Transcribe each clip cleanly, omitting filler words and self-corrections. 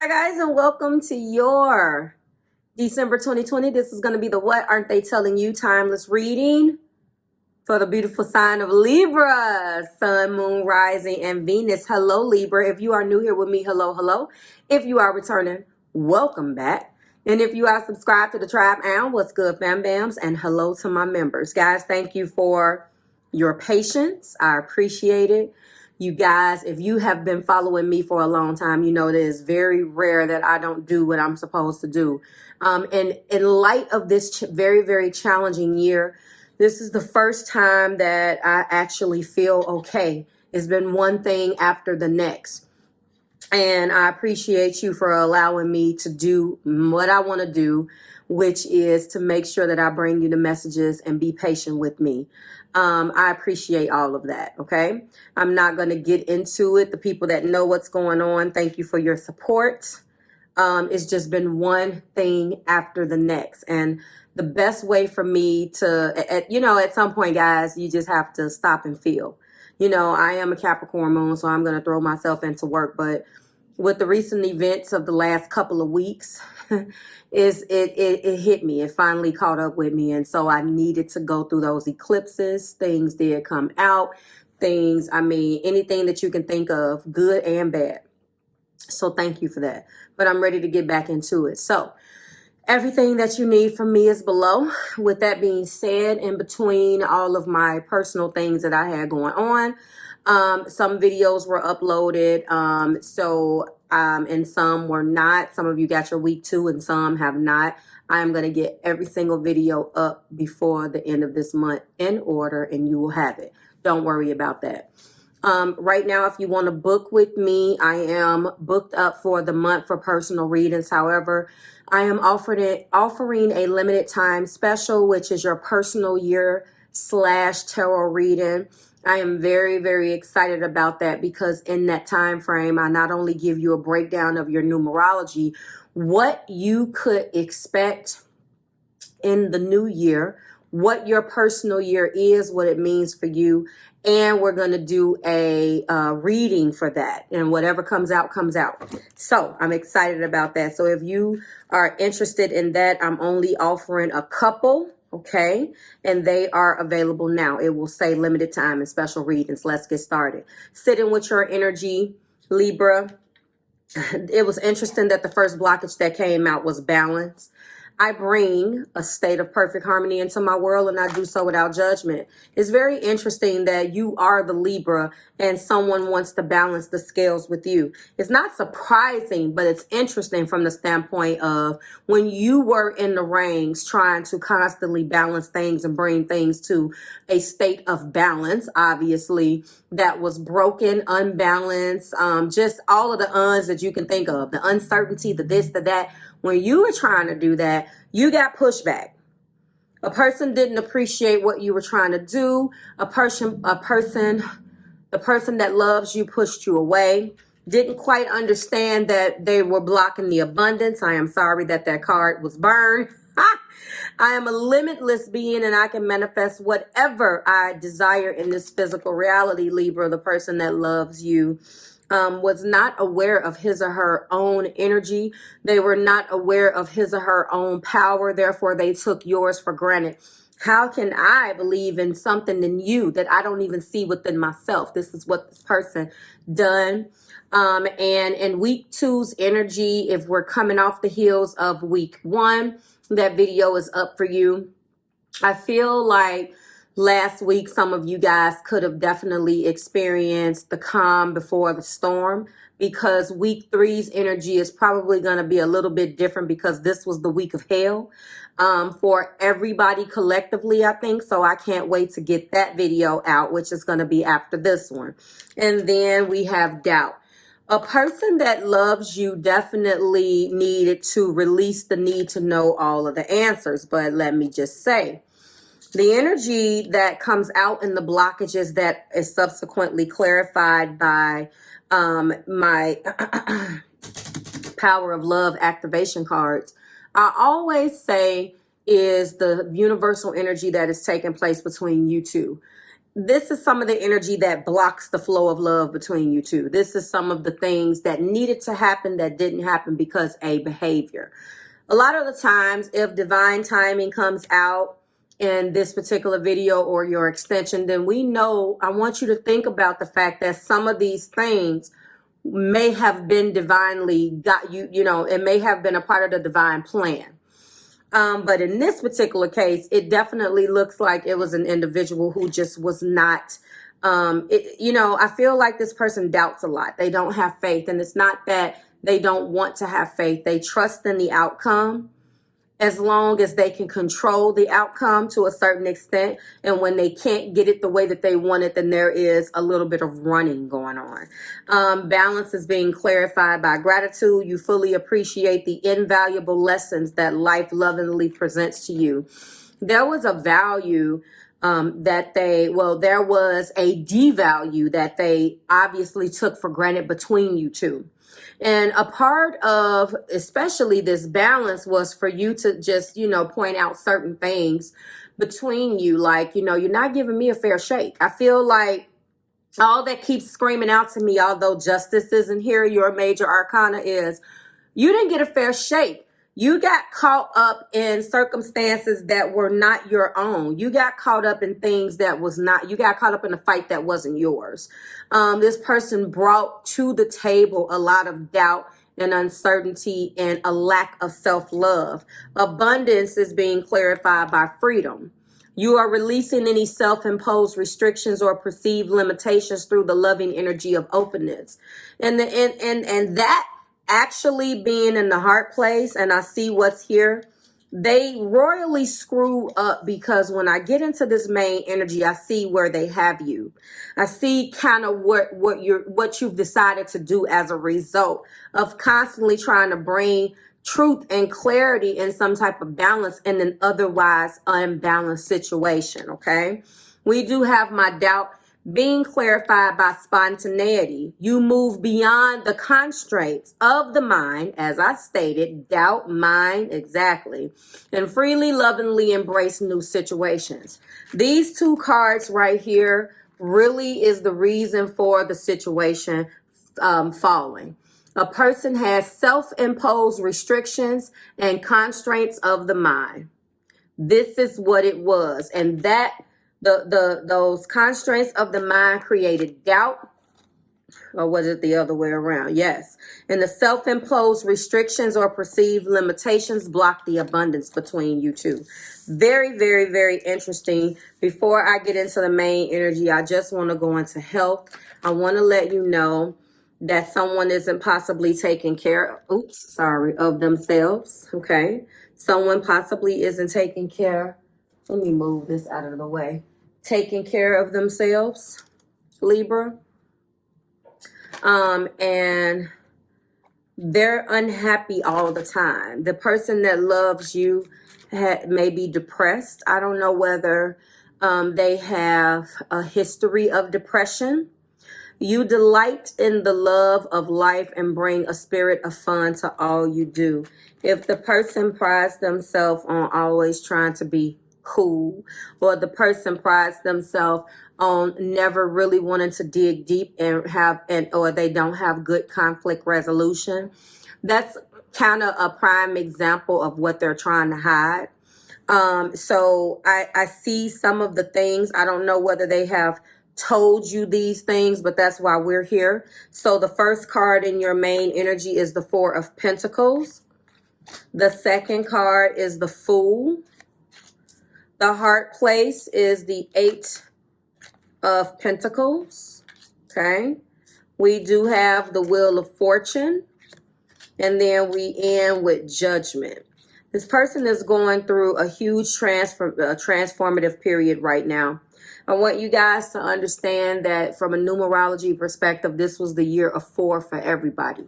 Hi guys, and welcome to your December 2020. This is going to be the What Aren't They Telling You timeless reading for the beautiful sign of Libra, Sun, Moon, Rising, and Venus. Hello, Libra. If you are new here with me, hello, hello. If you are returning, welcome back. And if you are subscribed to the tribe, and what's good, fam bams, and hello to my members. Guys, thank you for your patience. I appreciate it. You guys, if you have been following me for a long time, you know it is very rare that I don't do what I'm supposed to do. And in light of this very, very challenging year, this is the first time that I actually feel okay. It's been one thing after the next. And I appreciate you for allowing me to do what I want to do, which is to make sure that I bring you the messages and be patient with me. I appreciate all of that, okay? I'm not going to get into it. The people that know what's going on, thank you for your support. It's just been one thing after the next. And the best way for me to, at some point, guys, you just have to stop and feel. I am a Capricorn moon, so I'm going to throw myself into work. But with the recent events of the last couple of weeks, it hit me. It finally caught up with me. And so I needed to go through those eclipses. Things did come out. Anything that you can think of, good and bad. So thank you for that. But I'm ready to get back into it. So everything that you need from me is below. With that being said, in between all of my personal things that I had going on, some videos were uploaded, and some were not. Some of you got your week 2 and some have not. I am going to get every single video up before the end of this month in order, and you will have it. Don't worry about that. Right now, if you want to book with me, I am booked up for the month for personal readings. However, I am offering a limited time special, which is your personal year/tarot reading. I am very, very excited about that because in that time frame, I not only give you a breakdown of your numerology, what you could expect in the new year, what your personal year is, what it means for you, and we're going to do a reading for that, and whatever comes out, comes out. So I'm excited about that. So if you are interested in that, I'm only offering a couple. Okay, and they are available now. It will say limited time and special readings. Let's get started. Sitting with your energy, Libra. It was interesting that the first blockage that came out was balance. I bring a state of perfect harmony into my world, and I do so without judgment. It's very interesting that you are the Libra and someone wants to balance the scales with you. It's not surprising, but it's interesting from the standpoint of when you were in the rings trying to constantly balance things and bring things to a state of balance, obviously, that was broken, unbalanced, just all of the uns that you can think of, the uncertainty, the this, the that. When you were trying to do that, you got pushback. A person didn't appreciate what you were trying to do. The person that loves you pushed you away. Didn't quite understand that they were blocking the abundance. I am sorry that card was burned. I am a limitless being and I can manifest whatever I desire in this physical reality, Libra. The person that loves you was not aware of his or her own energy. They were not aware of his or her own power. Therefore, they took yours for granted. How can I believe in something in you that I don't even see within myself? This is what this person done. And in week 2's energy, if we're coming off the heels of week 1, that video is up for you. I feel like last week, some of you guys could have definitely experienced the calm before the storm because week 3's energy is probably going to be a little bit different because this was the week of hell for everybody collectively, I think. So I can't wait to get that video out, which is going to be after this one. And then we have doubt. A person that loves you definitely needed to release the need to know all of the answers. But let me just say, the energy that comes out in the blockages that is subsequently clarified by my Power of Love activation cards, I always say is the universal energy that is taking place between you two. this is some of the energy that blocks the flow of love between you two. This is some of the things that needed to happen that didn't happen because a behavior. A lot of the times, if divine timing comes out in this particular video or your extension, then we know, I want you to think about the fact that some of these things may have been divinely got you, it may have been a part of the divine plan. But in this particular case, it definitely looks like it was an individual who just was not, I feel like this person doubts a lot. They don't have faith. And it's not that they don't want to have faith. They trust in the outcome as long as they can control the outcome to a certain extent. And when they can't get it the way that they want it, then there is a little bit of running going on. Balance is being clarified by gratitude. You fully appreciate the invaluable lessons that life lovingly presents to you. There was a value there was a devalue that they obviously took for granted between you two. And a part of especially this balance was for you to just, point out certain things between you. Like, you're not giving me a fair shake. I feel like all that keeps screaming out to me, although justice isn't here, your major arcana is, you didn't get a fair shake. You got caught up in circumstances that were not your own. You got caught up in things that was not, you got caught up in a fight that wasn't yours. This person brought to the table a lot of doubt and uncertainty and a lack of self-love. Abundance is being clarified by freedom. You are releasing any self-imposed restrictions or perceived limitations through the loving energy of openness. And that actually being in the heart place, and I see what's here, they royally screw up, because when I get into this main energy, I see where they have you. I see kind of what you've decided to do as a result of constantly trying to bring truth and clarity in some type of balance in an otherwise unbalanced situation. Okay, we do have my doubt being clarified by spontaneity. You move beyond the constraints of the mind, as I stated, doubt, mind, exactly, and freely, lovingly embrace new situations. These two cards right here really is the reason for the situation falling. A person has self-imposed restrictions and constraints of the mind. This is what it was, and that those constraints of the mind created doubt, or was it the other way around? Yes. And the self-imposed restrictions or perceived limitations block the abundance between you two. Very, very, very interesting. Before I get into the main energy, I just want to go into health. I want to let you know that someone isn't possibly taking care of themselves. Okay. Someone possibly isn't taking care. Let me move this out of the way. Taking care of themselves, Libra. And they're unhappy all the time. The person that loves you may be depressed. I don't know whether they have a history of depression. You delight in the love of life and bring a spirit of fun to all you do. If the person prides themselves on always trying to be cool, or the person prides themselves on never really wanting to dig deep or they don't have good conflict resolution, that's kind of a prime example of what they're trying to hide. So I see some of the things. I don't know whether they have told you these things, but that's why we're here. So the first card in your main energy is the Four of Pentacles. The second card is the Fool. The heart place is the Eight of Pentacles. Okay. We do have the Wheel of Fortune. And then we end with Judgment. This person is going through a huge transformative period right now. I want you guys to understand that from a numerology perspective, this was the year of 4 for everybody.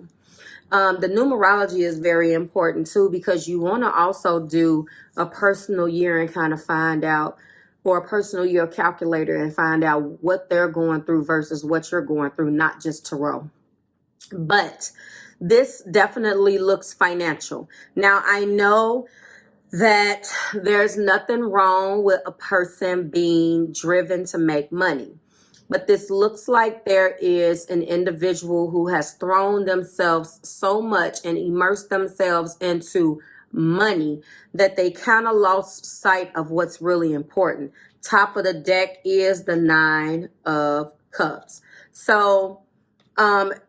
The numerology is very important too, because you want to also do a personal year and kind of find out, or a personal year calculator and find out what they're going through versus what you're going through, not just tarot. But this definitely looks financial. Now, I know that there's nothing wrong with a person being driven to make money. But this looks like there is an individual who has thrown themselves so much and immersed themselves into money that they kind of lost sight of what's really important. Top of the deck is the Nine of Cups. So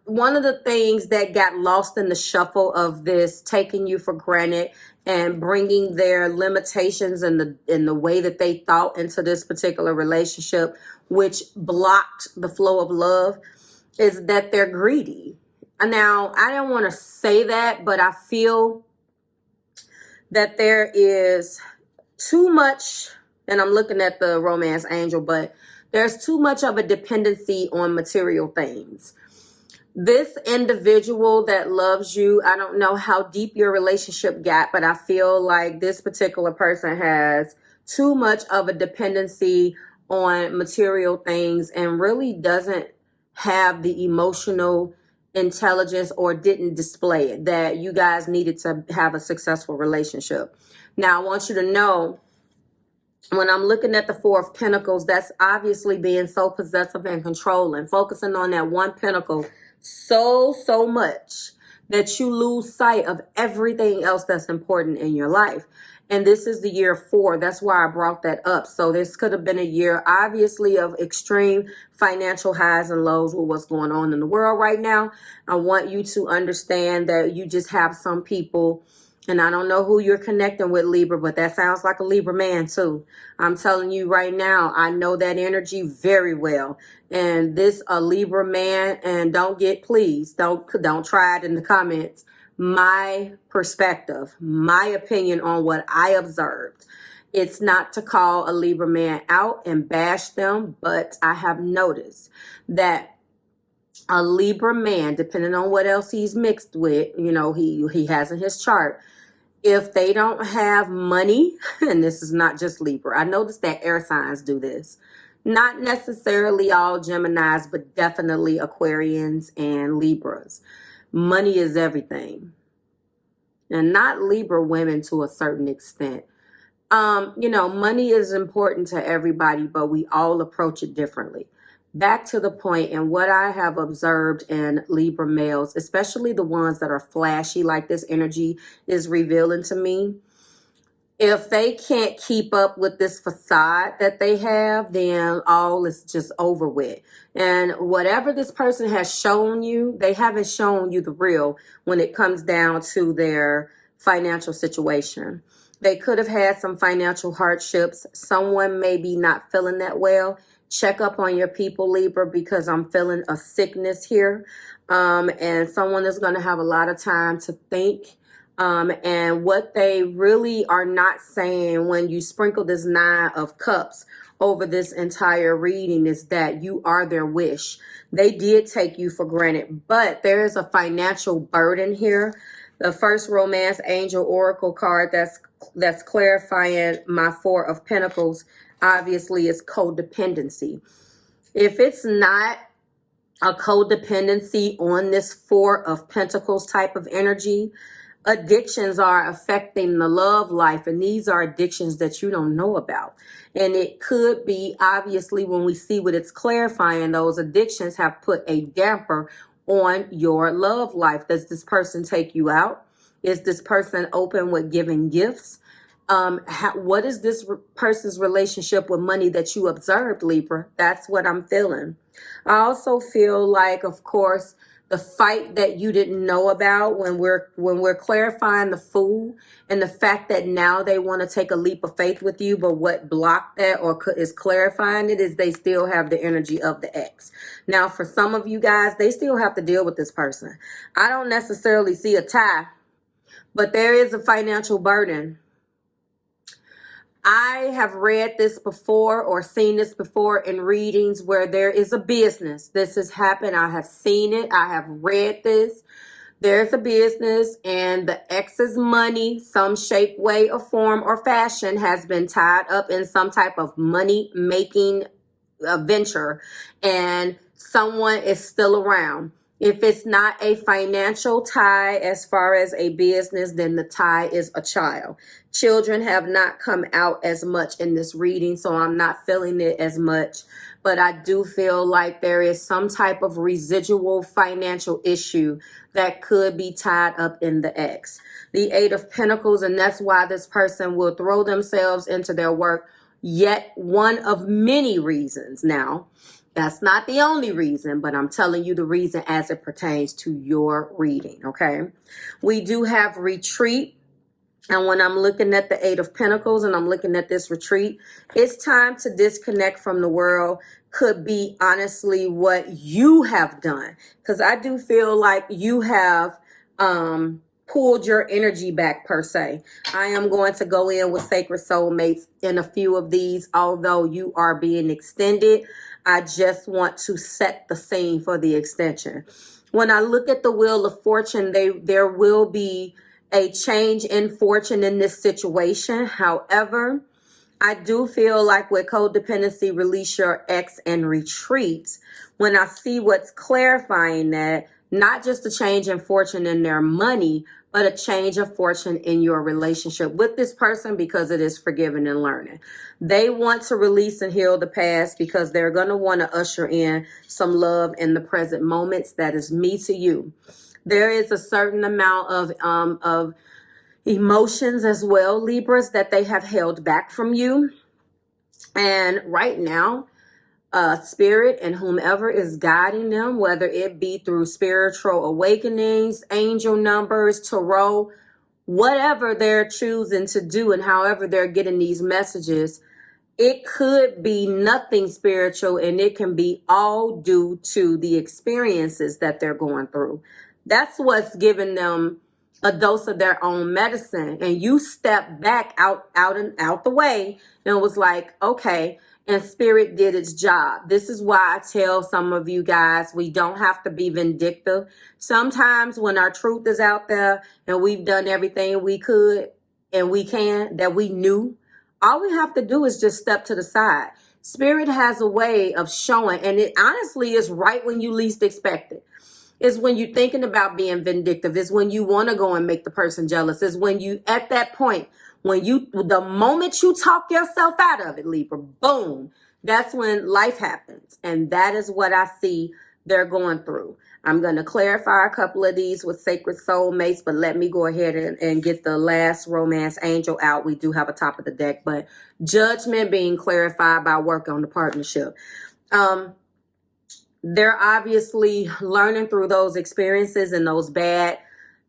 one of the things that got lost in the shuffle of this, taking you for granted and bringing their limitations and the way that they thought into this particular relationship, which blocked the flow of love, is that they're greedy. Now, I don't want to say that, but I feel that there is too much, and I'm looking at the romance angel, but there's too much of a dependency on material things. This individual that loves you, I don't know how deep your relationship got, but I feel like this particular person has too much of a dependency on material things and really doesn't have the emotional intelligence or didn't display it, that you guys needed to have a successful relationship. Now, I want you to know, when I'm looking at the Four of Pentacles, that's obviously being so possessive and controlling, focusing on that one pentacle so much that you lose sight of everything else that's important in your life. And this is the year 4. That's why I brought that up. So this could have been a year, obviously, of extreme financial highs and lows with what's going on in the world right now. I want you to understand that you just have some people, and I don't know who you're connecting with, Libra, but that sounds like a Libra man too. I'm telling you right now, I know that energy very well. And this a Libra man, and don't try it in the comments. My perspective, my opinion on what I observed. It's not to call a Libra man out and bash them, but I have noticed that a Libra man, depending on what else he's mixed with, he has in his chart, if they don't have money, and this is not just Libra, I noticed that air signs do this. Not necessarily all Geminis, but definitely Aquarians and Libras. Money is everything. And not Libra women to a certain extent. Money is important to everybody, but we all approach it differently. Back to the point, and what I have observed in Libra males, especially the ones that are flashy, like this energy is revealing to me, if they can't keep up with this facade that they have, then all is just over with. And whatever this person has shown you, they haven't shown you the real when it comes down to their financial situation. They could have had some financial hardships. Someone may be not feeling that well. Check up on your people, Libra, because I'm feeling a sickness here. And someone is going to have a lot of time to think. And what they really are not saying when you sprinkle this Nine of Cups over this entire reading is that you are their wish. They did take you for granted, but there is a financial burden here. The first romance angel oracle card that's clarifying my Four of Pentacles obviously is codependency. If it's not a codependency on this Four of Pentacles type of energy, addictions are affecting the love life, and these are addictions that you don't know about. And it could be, obviously, when we see what it's clarifying, those addictions have put a damper on your love life. Does this person take you out? Is this person open with giving gifts? What is this person's relationship with money that you observed, Libra? That's what I'm feeling. I also feel like, of course, the fight that you didn't know about when we're clarifying the Fool, and the fact that now they want to take a leap of faith with you, but what blocked that or is clarifying it is they still have the energy of the ex. Now, for some of you guys, they still have to deal with this person. I don't necessarily see a tie, but there is a financial burden. I have read this before or seen this before in readings where there is a business. This has happened. I have seen it. I have read this. There's a business, and the ex's money, some shape, way, or form, or fashion, has been tied up in some type of money-making venture, and someone is still around. If it's not a financial tie as far as a business, then the tie is a child. Children have not come out as much in this reading, so I'm not feeling it as much. But I do feel like there is some type of residual financial issue that could be tied up in the ex. The Eight of Pentacles, and that's why this person will throw themselves into their work. Yet one of many reasons. Now, that's not the only reason, but I'm telling you the reason as it pertains to your reading, okay? We do have retreat. And when I'm looking at the Eight of Pentacles and I'm looking at this retreat, it's time to disconnect from the world. Could be honestly what you have done. Because I do feel like you have pulled your energy back per se. I am going to go in with Sacred Soulmates in a few of these, although you are being extended. I just want to set the scene for the extension. When I look at the Wheel of Fortune, there will be a change in fortune in this situation. However, I do feel like with codependency, release your ex and retreat. When I see what's clarifying that, not just a change in fortune in their money, but a change of fortune in your relationship with this person because it is forgiving and learning. They want to release and heal the past because they're going to want to usher in some love in the present moments. That is me to you. There is a certain amount of emotions as well, Libras, that they have held back from you. And right now, spirit and whomever is guiding them, whether it be through spiritual awakenings, angel numbers, tarot, whatever they're choosing to do and however they're getting these messages, it could be nothing spiritual and it can be all due to the experiences that they're going through. That's what's giving them a dose of their own medicine. And you step back out the way and was like, okay, and spirit did its job. This is why I tell some of you guys, we don't have to be vindictive. Sometimes when our truth is out there and we've done everything we could and we can, that we knew, all we have to do is just step to the side. Spirit has a way of showing, and it honestly is right when you least expect it. Is when you're thinking about being vindictive. Is when you want to go and make the person jealous. Is when you, at that point, the moment you talk yourself out of it, Libra, boom, that's when life happens. And that is what I see they're going through. I'm going to clarify a couple of these with Sacred Soulmates, but let me go ahead and get the last romance angel out. We do have a top of the deck, but judgment being clarified by work on the partnership. They're obviously learning through those experiences and those bad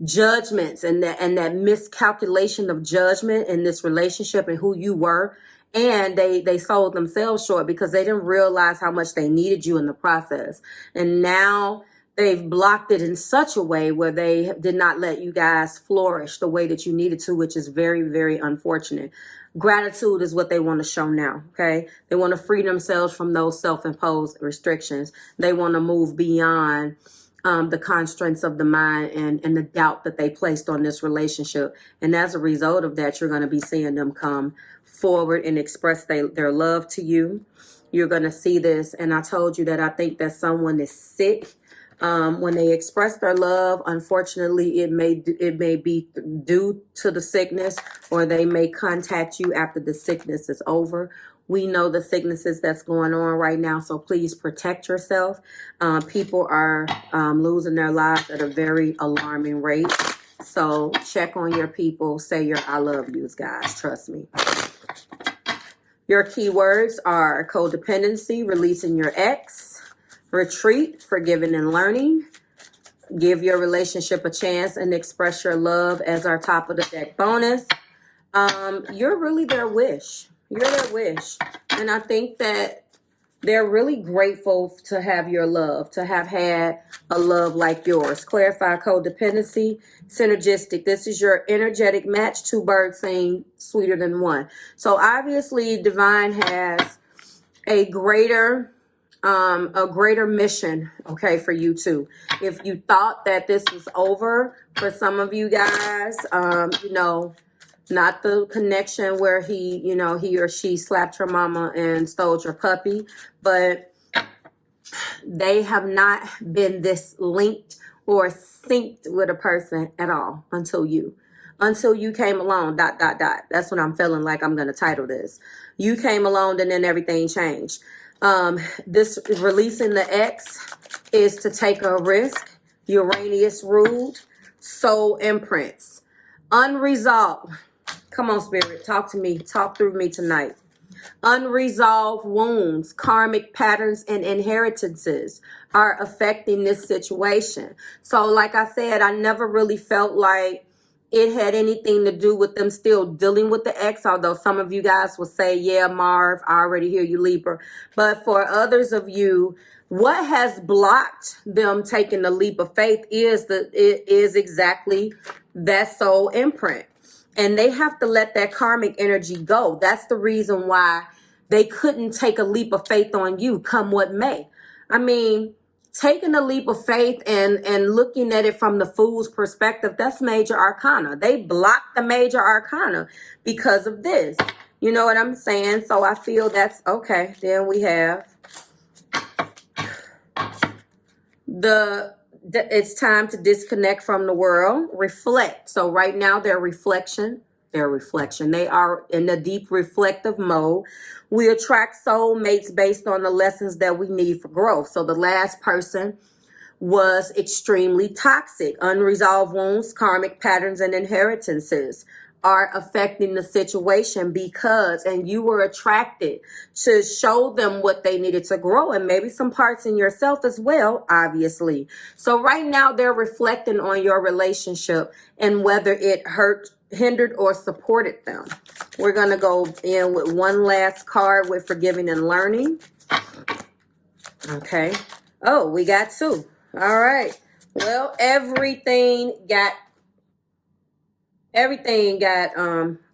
judgments and that miscalculation of judgment in this relationship and who you were. And they sold themselves short because they didn't realize how much they needed you in the process. And now they've blocked it in such a way where they did not let you guys flourish the way that you needed to, which is very, very unfortunate. Gratitude is what they want to show now, okay? They want to free themselves from those self-imposed restrictions. They want to move beyond the constraints of the mind and the doubt that they placed on this relationship. And as a result of that, you're going to be seeing them come forward and express their love to you. You're going to see this. And I told you that I think that someone is sick. When they express their love, unfortunately, it may be due to the sickness, or they may contact you after the sickness is over. We know the sicknesses that's going on right now, so please protect yourself. People are losing their lives at a very alarming rate. So check on your people. Say your I love yous, guys. Trust me. Your keywords are codependency, releasing your ex, retreat, forgiving and learning, give your relationship a chance and express your love as our top of the deck bonus. You're really their wish. You're their wish. And I think that they're really grateful to have your love, to have had a love like yours. Clarify codependency, synergistic. This is your energetic match. Two birds sing sweeter than one. So obviously Divine has a greater mission, okay, for you too. If you thought that this was over for some of you guys, not the connection where he or she slapped her mama and stole your puppy, but they have not been this linked or synced with a person at all until you came along, ... That's what I'm feeling like I'm going to title this. You came along and then everything changed. This releasing the X is to take a risk. Uranus ruled. Soul imprints. Unresolved. Come on, Spirit. Talk to me. Talk through me tonight. Unresolved wounds, karmic patterns, and inheritances are affecting this situation. So like I said, I never really felt like it had anything to do with them still dealing with the ex, although some of you guys will say, yeah, Marv, I already hear you, Libra. But for others of you, what has blocked them taking the leap of faith is exactly that soul imprint. And they have to let that karmic energy go. That's the reason why they couldn't take a leap of faith on you, come what may. I mean, taking a leap of faith and looking at it from the fool's perspective, that's major arcana. They blocked the major arcana because of this. You know what I'm saying? So I feel that's okay. Then we have it's time to disconnect from the world, reflect. So right now their reflection. They are in a deep reflective mode. We attract soulmates based on the lessons that we need for growth. So the last person was extremely toxic. Unresolved wounds, karmic patterns, and inheritances are affecting the situation because, and you were attracted to show them what they needed to grow, and maybe some parts in yourself as well, obviously. So right now they're reflecting on your relationship and whether it hurt, hindered, or supported them. We're going to go in with one last card with forgiving and learning. Okay. Oh, we got two. All right. Well, everything got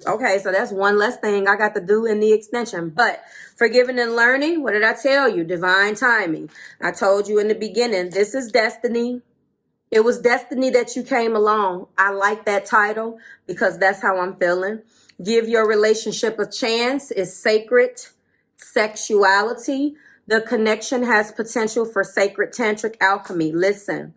okay, so that's one less thing I got to do in the extension. But forgiving and learning, what did I tell you? Divine timing. I told you in the beginning, this is destiny. It was destiny that you came along. I like that title because that's how I'm feeling. Give your relationship a chance is sacred sexuality. The connection has potential for sacred tantric alchemy. Listen.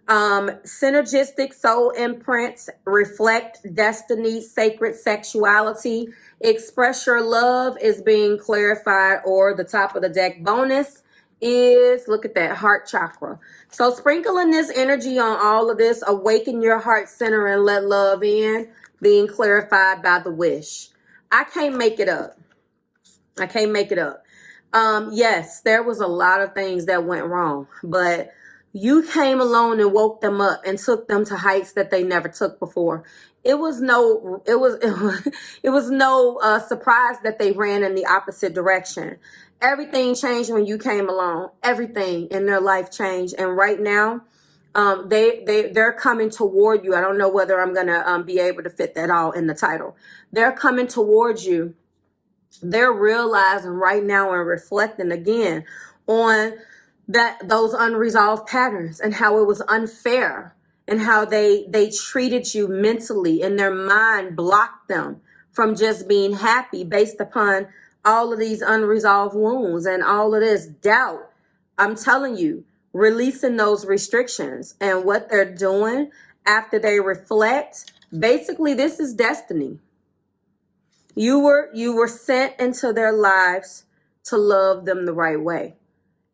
Synergistic soul imprints reflect destiny, sacred sexuality. Express your love is being clarified, or the top of the deck bonus is, look at that, heart chakra. So sprinkling this energy on all of this, awaken your heart center and let love in, being clarified by the wish. I can't make it up. Yes, there was a lot of things that went wrong, but you came along and woke them up and took them to heights that they never took before. It was no surprise that they ran in the opposite direction. Everything changed when you came along. Everything in their life changed, and right now, they're coming toward you. I don't know whether I'm gonna be able to fit that all in the title. They're coming towards you. They're realizing right now and reflecting again on those unresolved patterns and how it was unfair and how they treated you mentally, and their mind blocked them from just being happy based upon all of these unresolved wounds and all of this doubt. I'm telling you, releasing those restrictions and what they're doing after they reflect, basically this is destiny. You were sent into their lives to love them the right way.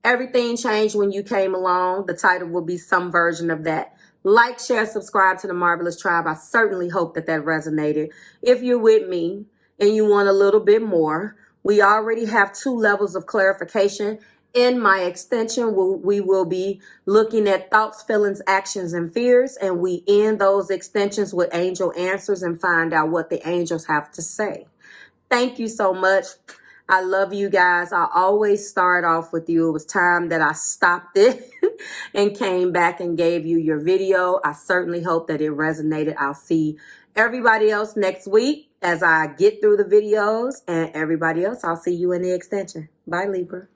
Everything changed when you came along. The title will be some version of that. Like, share, subscribe to the Marvelous Tribe. I certainly hope that resonated. If you're with me and you want a little bit more, we already have 2 levels of clarification. In my extension, we will be looking at thoughts, feelings, actions, and fears, and we end those extensions with angel answers and find out what the angels have to say. Thank you so much. I love you guys. I always start off with you. It was time that I stopped it and came back and gave you your video. I certainly hope that it resonated. I'll see everybody else next week as I get through the videos, and everybody else, I'll see you in the extension. Bye, Libra.